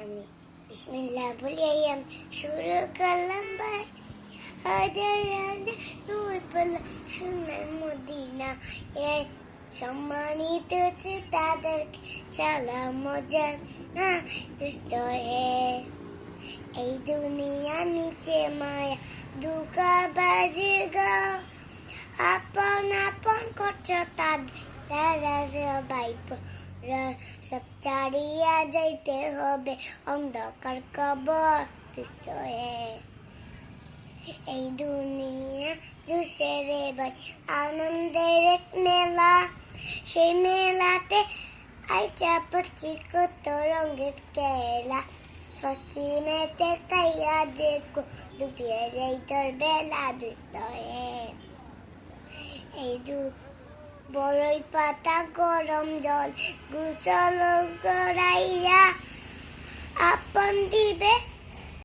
আমি বিসমিল্লাহ বলেই আমি শুরু করলাম ভাই হাজার রানা নূর বলা সোনার মদিনা এর সম্মানিত তাদেরকে সালাম জানা দুষ্ট হে এই দুনিয়া নিচে মায়া দুঃখবাজি গো আপন আপন করছো তারা সবাই সব ছাড়িয়া যাইতে হবে অন্ধকার কবর দুষ্ট হে এই দুনিয়া জুসে রে ভাই আনন্দের এক মেলা সেই মেলাতে আইচা পড়ছি কত রঙের খেলা পশ্চিমেতে কাইয়া দেখো ডুবিয়ে যাই তোর বেলা দুষ্ট হে এই বড়ই পাতা গরম জল গুছল গড়াইয়া আপন দিবে